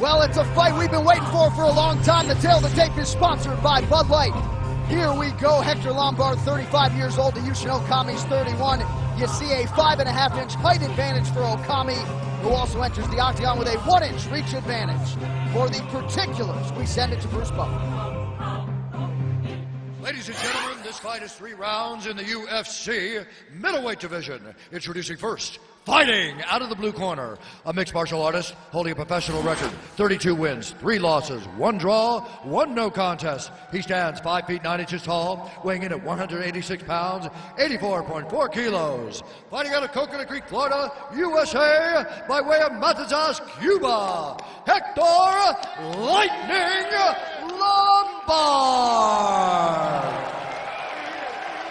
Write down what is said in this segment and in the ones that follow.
Well, it's a fight we've been waiting for a long time. The tail of the tape is sponsored by Bud Light. Here we go. Hector Lombard, 35 years old, to Yushin Okami's 31. You see a 5.5-inch height advantage for Okami, who also enters the octagon with a 1-inch reach advantage. For the particulars, we send it to Bruce Butler. Ladies and gentlemen, this fight is 3 rounds in the UFC middleweight division. Introducing first, fighting out of the blue corner, a mixed martial artist holding a professional record, 32 wins, 3 losses, 1 draw, 1 no contest. He stands 5 feet 9 inches tall, weighing in at 186 pounds, 84.4 kilos. Fighting out of Coconut Creek, Florida, USA, by way of Matanzas, Cuba, Hector Lightning Lombard.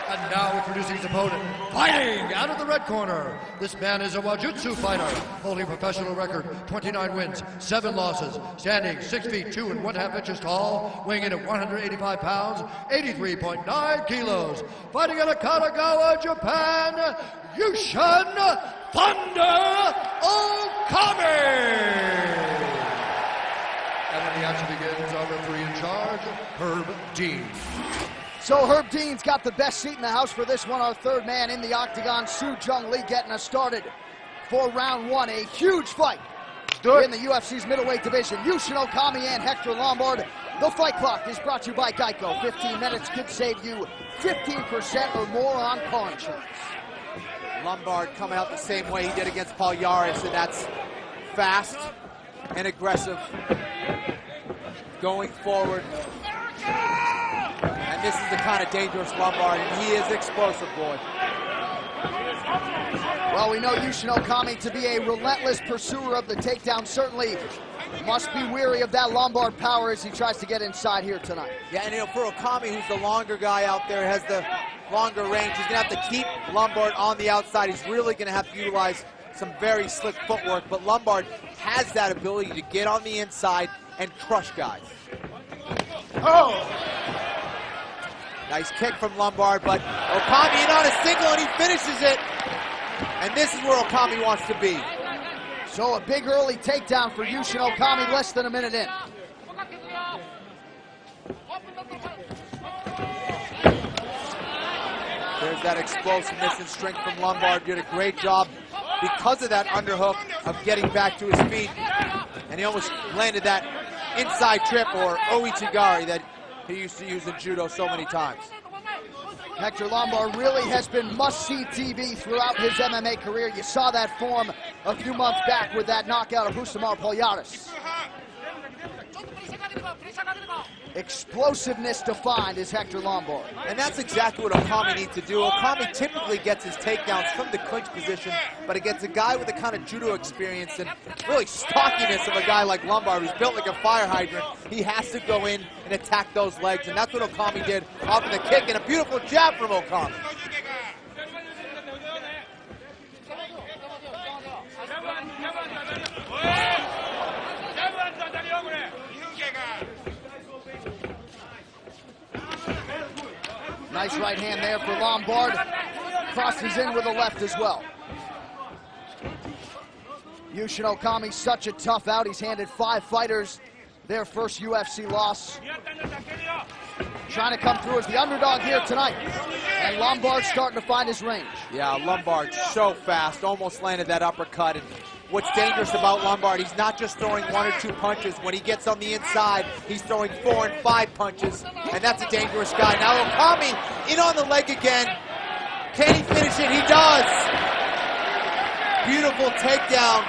And now introducing his opponent, fighting out of the red corner. This man is a Wajutsu fighter, holding a professional record, 29 wins, 7 losses, standing 6 feet 2 and 1/2 inches tall, weighing in at 185 pounds, 83.9 kilos. Fighting out of Kanagawa, Japan, Yushin Thunder Okami. And when the action begins, our referee in charge, Herb Dean. So Herb Dean's got the best seat in the house for this one. Our third man in the octagon, Soo Jung Lee, getting us started for round 1. A huge fight in the UFC's middleweight division. Yushin Okami and Hector Lombard. The fight clock is brought to you by Geico. 15 minutes could save you 15% or more on car insurance. Lombard coming out the same way he did against Paul Yaris, and that's fast and aggressive, going forward. And this is the kind of dangerous Lombard, and he is explosive, boy. Well, we know Yushin Okami to be a relentless pursuer of the takedown. Certainly must be weary of that Lombard power as he tries to get inside here tonight. Yeah, and for Okami, who's the longer guy out there, has the longer range, he's going to have to keep Lombard on the outside. He's really going to have to utilize some very slick footwork, but Lombard has that ability to get on the inside and crush guys. Oh! Nice kick from Lombard, but Okami in on a single, and he finishes it. And this is where Okami wants to be. So a big early takedown for Yushin Okami, less than a minute in. There's that explosiveness and strength from Lombard. Did a great job because of that underhook of getting back to his feet. And he almost landed that inside trip, or Oichigari, that he used to use in judo so many times. Hector Lombard really has been must-see TV throughout his MMA career. You saw that form a few months back with that knockout of Husamar Polyaris. Explosiveness defined is Hector Lombard. And that's exactly what Okami needs to do. Okami typically gets his takedowns from the clinch position, but against a guy with the kind of judo experience and really stockiness of a guy like Lombard, who's built like a fire hydrant, he has to go in and attack those legs, and that's what Okami did off of the kick, and a beautiful jab from Okami. Nice right hand there for Lombard. Crosses in with a left as well. Yushin Okami, such a tough out. He's handed 5 fighters their first UFC loss. Trying to come through as the underdog here tonight. And Lombard's starting to find his range. Yeah, Lombard so fast, almost landed that uppercut. And what's dangerous about Lombard, he's not just throwing 1 or 2 punches. When he gets on the inside, he's throwing 4 and 5 punches, and that's a dangerous guy. Now Okami in on the leg again. Can he finish it? He does. Beautiful takedown.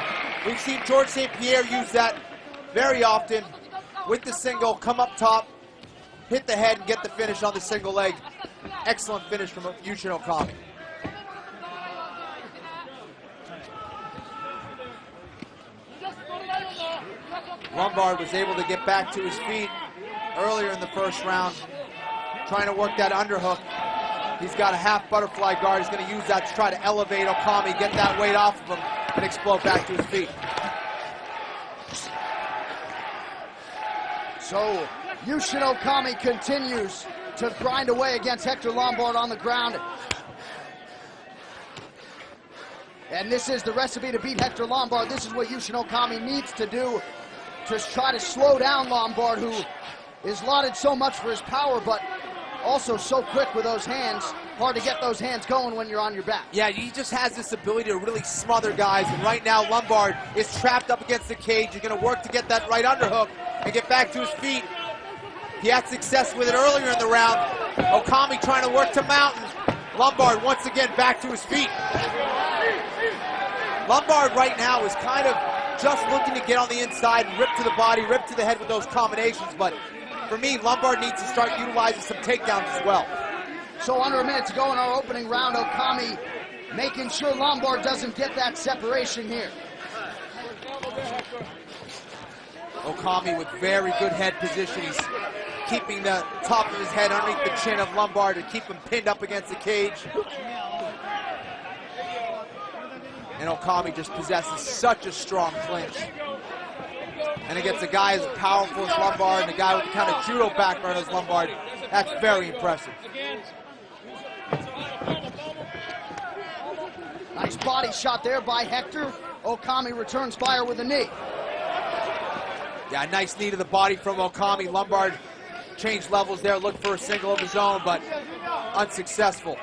We've seen George St. Pierre use that very often with the single, come up top, hit the head, and get the finish on the single leg. Excellent finish from Yushin Okami. Lombard was able to get back to his feet earlier in the first round, trying to work that underhook. He's got a half butterfly guard. He's going to use that to try to elevate Okami, get that weight off of him, and explode back to his feet. So Yushin Okami continues to grind away against Hector Lombard on the ground. And this is the recipe to beat Hector Lombard. This is what Yushin Okami needs to do to try to slow down Lombard, who is lauded so much for his power, but also so quick with those hands. Hard to get those hands going when you're on your back. Yeah, he just has this ability to really smother guys, and right now Lombard is trapped up against the cage. He's going to work to get that right underhook and get back to his feet. He had success with it earlier in the round. Okami trying to work to mount. Lombard once again back to his feet. Lombard right now is kind of just looking to get on the inside and rip to the body, rip to the head with those combinations, but for me, Lombard needs to start utilizing some takedowns as well. So under a minute to go in our opening round, Okami making sure Lombard doesn't get that separation here. Okami with very good head position. He's keeping the top of his head underneath the chin of Lombard to keep him pinned up against the cage. And Okami just possesses such a strong clinch. And against a guy as powerful as Lombard and a guy with the kind of judo background as Lombard, that's very impressive. Nice body shot there by Hector. Okami returns fire with a knee. Yeah, nice knee to the body from Okami. Lombard changed levels there, looked for a single of his own, but unsuccessful.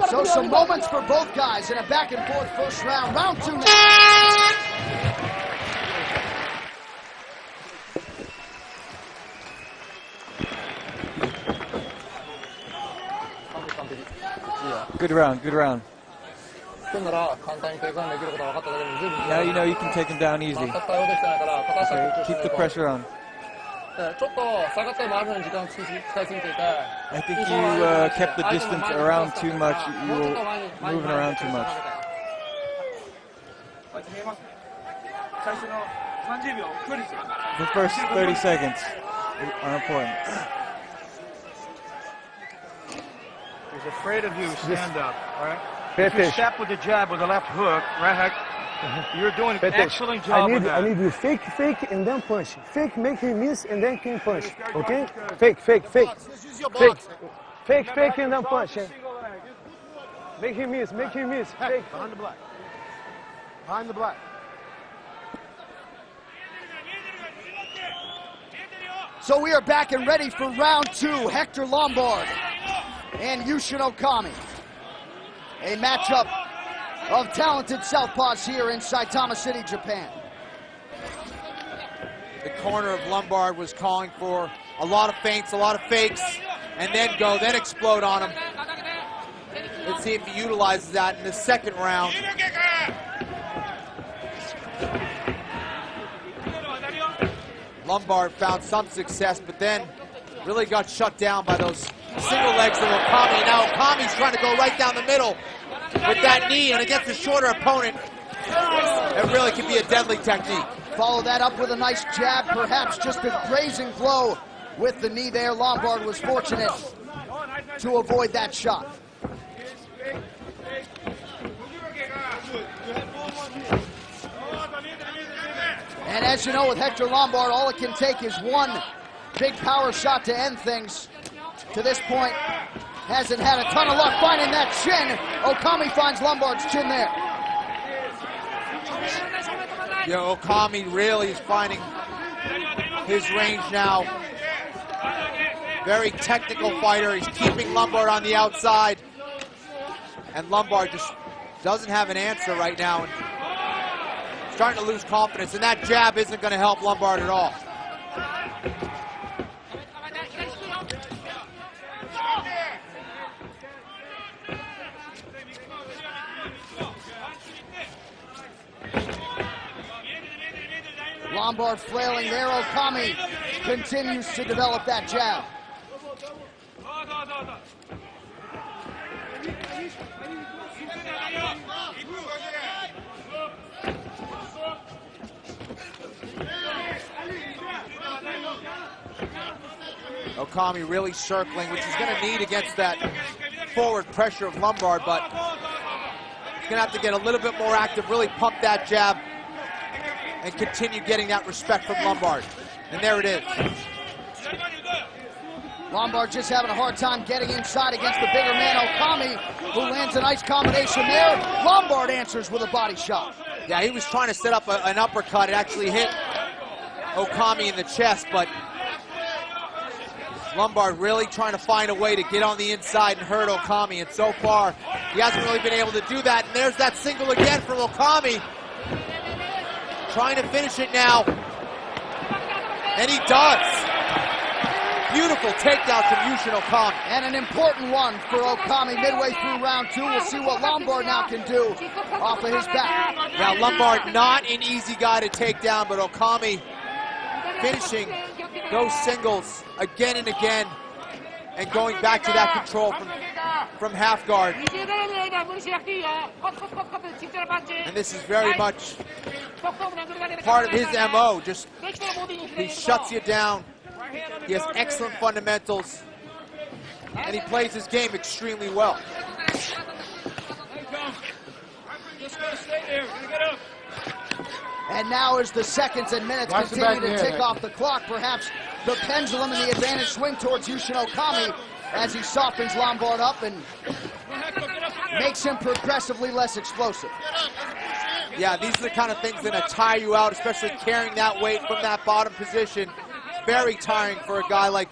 So some moments for both guys in a back and forth first round. Round two now. Good round, good round. Now you know you can take him down easy. Okay, keep the pressure on. I think you kept the distance around too much. You were moving around too much. The first 30 seconds are important. He's afraid of you, stand up, all right? If you step with the jab with the left hook, right, Hector? You're doing an excellent job with that. I need you fake, and then punch. Fake, make him miss, and then can punch. Okay? Fake. Fake, and then punch. Make him miss, Fake. Behind the black. Behind the black. So we are back and ready for round two. Hector Lombard and Yushin Okami. A matchup of talented southpaws here in Saitama City, Japan. The corner of Lombard was calling for a lot of feints, a lot of fakes, and then explode on him. Let's see if he utilizes that in the second round. Lombard found some success, but then really got shut down by those single legs of Okami. Now Okami's trying to go right down the middle with that knee, and against a shorter opponent, it really can be a deadly technique. Follow that up with a nice jab, perhaps just a grazing blow with the knee there. Lombard was fortunate to avoid that shot. And as you know, with Hector Lombard, all it can take is one big power shot to end things. To this point, hasn't had a ton of luck finding that chin. Okami finds Lombard's chin there. Yeah, Okami really is finding his range now. Very technical fighter. He's keeping Lombard on the outside. And Lombard just doesn't have an answer right now. And starting to lose confidence. And that jab isn't going to help Lombard at all. Lombard flailing there. Okami continues to develop that jab. Okami really circling, which he's going to need against that forward pressure of Lombard, but he's going to have to get a little bit more active, really pump that jab, and continue getting that respect from Lombard. And there it is. Lombard just having a hard time getting inside against the bigger man, Okami, who lands a nice combination there. Lombard answers with a body shot. Yeah, he was trying to set up an uppercut. It actually hit Okami in the chest, but Lombard really trying to find a way to get on the inside and hurt Okami, and so far, he hasn't really been able to do that. And there's that single again from Okami. Trying to finish it now. And he does. Beautiful takedown from Yushin Okami. And an important one for Okami midway through round 2. We'll see what Lombard now can do off of his back. Now Lombard not an easy guy to take down, but Okami finishing those singles again and again and going back to that control from half guard. And this is very much part of his MO. Just he shuts you down. He has excellent fundamentals, and he plays his game extremely well. And now as the seconds and minutes continue to tick off the clock, perhaps the pendulum and the advantage swing towards Yushin Okami as he softens Lombard up and makes him progressively less explosive. Yeah, these are the kind of things that are tire you out, especially carrying that weight from that bottom position. Very tiring for a guy like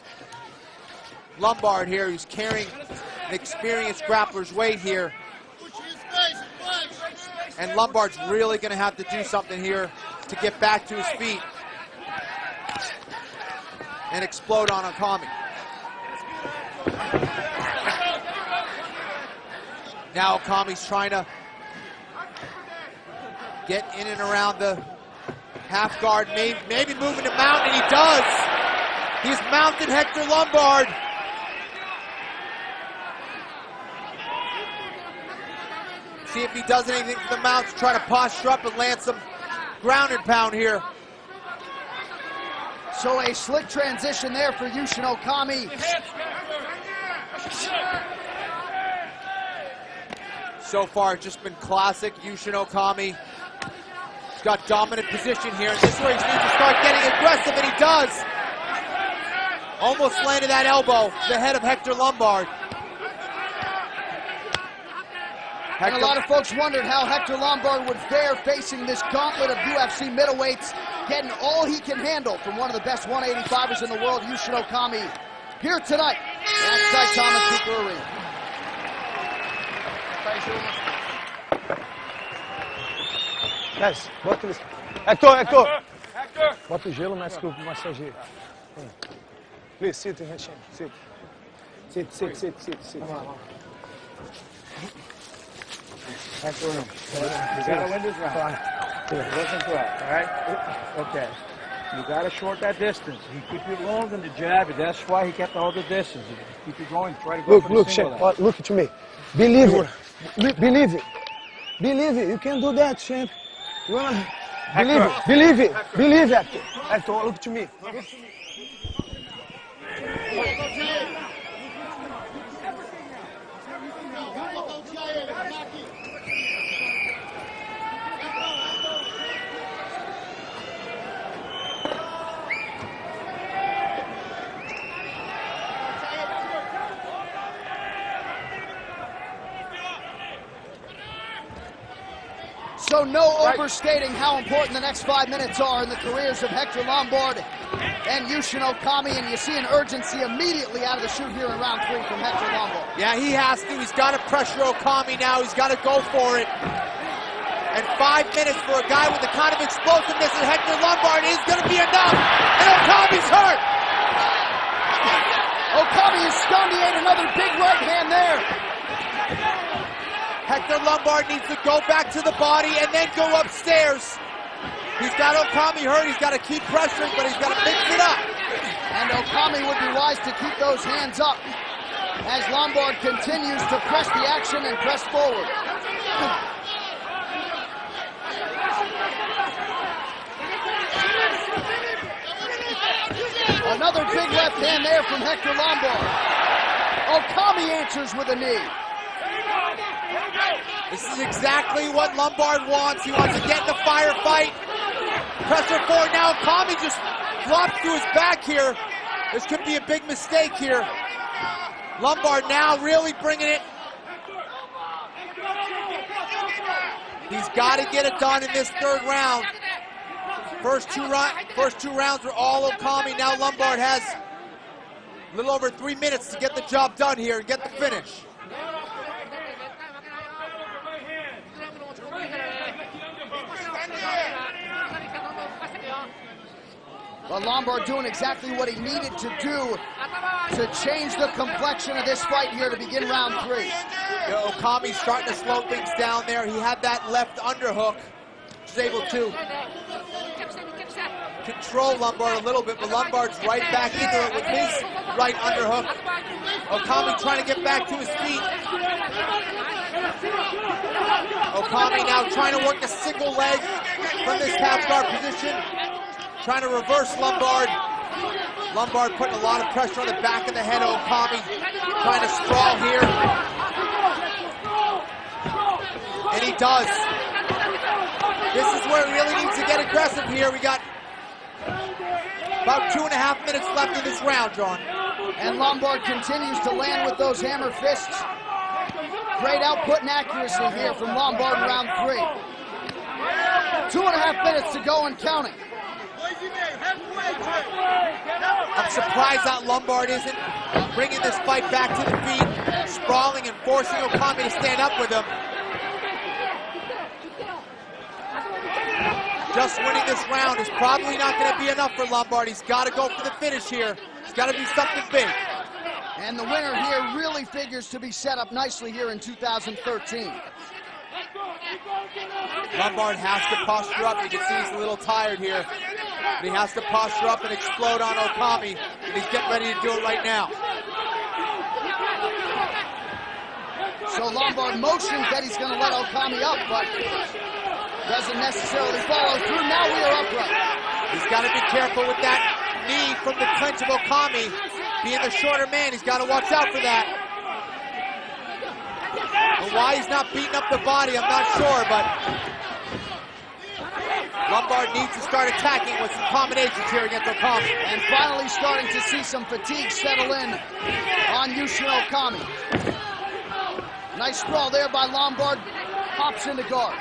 Lombard here, who's carrying an experienced grappler's weight here. And Lombard's really going to have to do something here to get back to his feet and explode on Okami. Now Okami's trying to get in and around the half guard, maybe moving to mount, and he does. He's mounted Hector Lombard. See if he does anything for the mount to try to posture up and land some ground and pound here. So a slick transition there for Yushin Okami. So far, it's just been classic Yushin Okami. He's got dominant position here, and this is where he needs to start getting aggressive, and he does. Almost landed that elbow to the head of Hector Lombard. And a lot of folks wondered how Hector Lombard would fare facing this gauntlet of UFC middleweights, getting all he can handle from one of the best 185ers in the world, Yushin Okami, here tonight at Saitama Super Arena. Nice. Bota ele. Hector! Bota o gelo, mais que o massageiro. Please, sit, Yushin. Sit. Hector, you gotta win this round. Listen to that, all right? Okay. You gotta short that distance. He keep you long in the jab, and that's why he kept all the distance. Keep you going, try to go for the single leg. Look to me. Believe it. You can do that, champ. You wanna believe it. Believe, Hector. Hector, look to me. So no overstating how important the next 5 minutes are in the careers of Hector Lombard and Yushin Okami, and you see an urgency immediately out of the chute here in round 3 from Hector Lombard. Yeah, he has to. He's got to pressure Okami now. He's got to go for it. And 5 minutes for a guy with the kind of explosiveness that Hector Lombard is going to be enough. And Okami's hurt. Okami is stunned. He ate another big right hand there. Hector Lombard needs to go back to the body and then go upstairs. He's got Okami hurt. He's got to keep pressuring, but he's got to mix it up. And Okami would be wise to keep those hands up as Lombard continues to press the action and press forward. Another big left hand there from Hector Lombard. Okami answers with a knee. This is exactly what Lombard wants. He wants to get in the firefight. Pressure forward now. Okami just flopped to his back here. This could be a big mistake here. Lombard now really bringing it. He's got to get it done in this third round. First two rounds were all Okami. Now Lombard has a little over 3 minutes to get the job done here and get the finish. But Lombard doing exactly what he needed to do to change the complexion of this fight here to begin round 3. Yeah, Okami's starting to slow things down there. He had that left underhook. He's able to control Lombard a little bit, but Lombard's right back into it with his right underhook. Okami trying to get back to his feet. Okami now trying to work a single leg from this half guard position, trying to reverse Lombard. Lombard putting a lot of pressure on the back of the head of Okami, trying to sprawl here. And he does. This is where he really needs to get aggressive here. We got about 2.5 minutes left in this round, John. And Lombard continues to land with those hammer fists. Great output and accuracy here from Lombard in round 3. 2.5 minutes to go and counting. I'm surprised that Lombard isn't bringing this fight back to the feet, sprawling and forcing Okami to stand up with him. Just winning this round is probably not going to be enough for Lombard. He's got to go for the finish here. He's got to do something big. And the winner here really figures to be set up nicely here in 2013. Lombard has to posture up. You can see he's a little tired here. But he has to posture up and explode on Okami. And he's getting ready to do it right now. So Lombard motions that he's going to let Okami up, but doesn't necessarily follow through. Now we are upright. He's got to be careful with that knee from the clinch of Okami. Being the shorter man, he's got to watch out for that. And why he's not beating up the body, I'm not sure, but Lombard needs to start attacking with some combinations here against Okami. And finally starting to see some fatigue settle in on Yushin Okami. Nice sprawl there by Lombard. Hops into guard.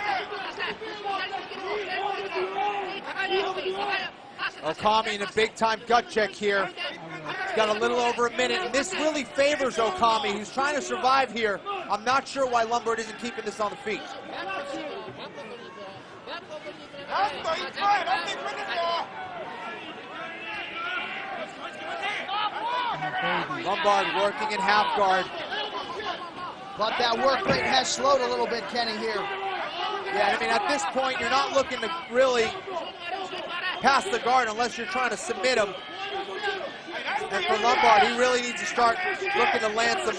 Okami in a big-time gut check here. He's got a little over a minute, and this really favors Okami, who's trying to survive here. I'm not sure why Lombard isn't keeping this on the feet. Lombard working in half guard. But that work rate has slowed a little bit, Kenny, here. Yeah, I mean, at this point, you're not looking to really pass the guard unless you're trying to submit him. And for Lombard, he really needs to start looking to land some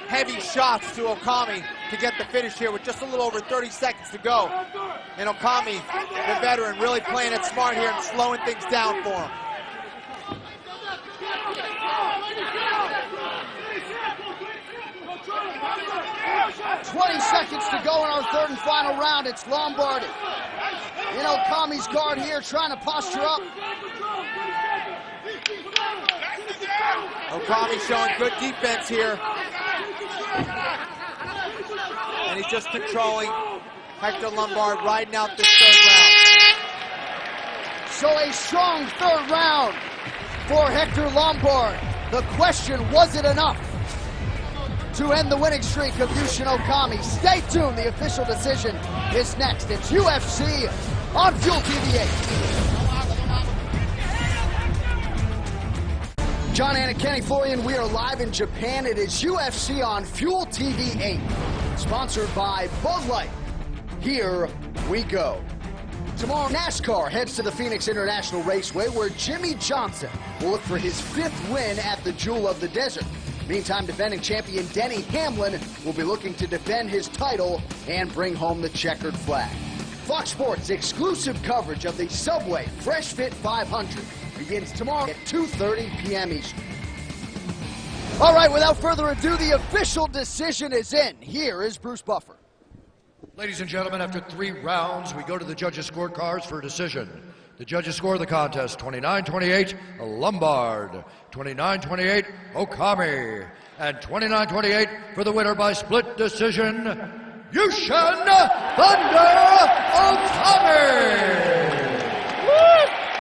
heavy shots to Okami to get the finish here with just a little over 30 seconds to go. And Okami, the veteran, really playing it smart here and slowing things down for him. "20 seconds to go in our third and final round. It's Lombard in Okami's guard here, trying to posture up. Okami showing good defense here. And he's just controlling Hector Lombard, riding out this third round. So a strong third round for Hector Lombard. The question, was it enough to end the winning streak of Yushin Okami? Stay tuned, the official decision is next. It's UFC on Fuel TV 8. John Anna, Kenny Florian, we are live in Japan. It is UFC on Fuel TV 8, sponsored by Bud Light. Here we go. Tomorrow, NASCAR heads to the Phoenix International Raceway, where Jimmy Johnson will look for his 5th win at the Jewel of the Desert. Meantime, defending champion Denny Hamlin will be looking to defend his title and bring home the checkered flag. Fox Sports' exclusive coverage of the Subway Fresh Fit 500 begins tomorrow at 2:30 p.m. Eastern. All right, without further ado, the official decision is in. Here is Bruce Buffer. Ladies and gentlemen, after 3 rounds, we go to the judges' scorecards for a decision. The judges score the contest 29-28, Lombard, 29-28, Okami, and 29-28 for the winner by split decision, Yushin Thunder Okami.